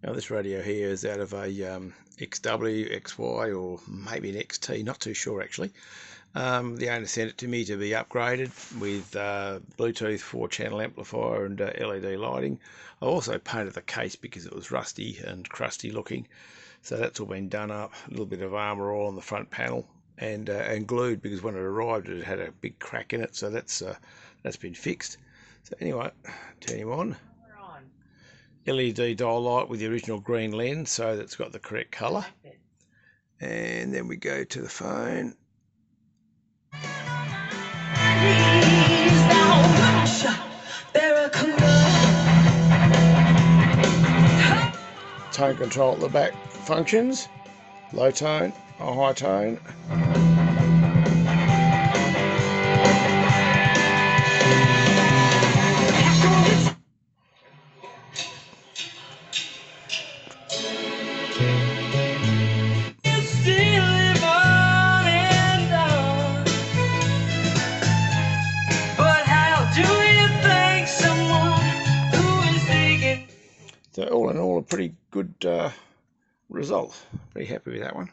Now this radio here is out of a XW, XY, or maybe an XT, not too sure actually. The owner sent it to me to be upgraded with Bluetooth 4-channel amplifier and LED lighting. I also painted the case because it was rusty and crusty looking, so that's all been done up. A little bit of armour all on the front panel, and glued, because when it arrived it had a big crack in it, so that's been fixed. So anyway, turn him on. LED dial light with the original green lens, so that's got the correct colour. And then we go to the phone. Tone control at the back functions: low tone or high tone. So all in all, a pretty good result. Pretty happy with that one.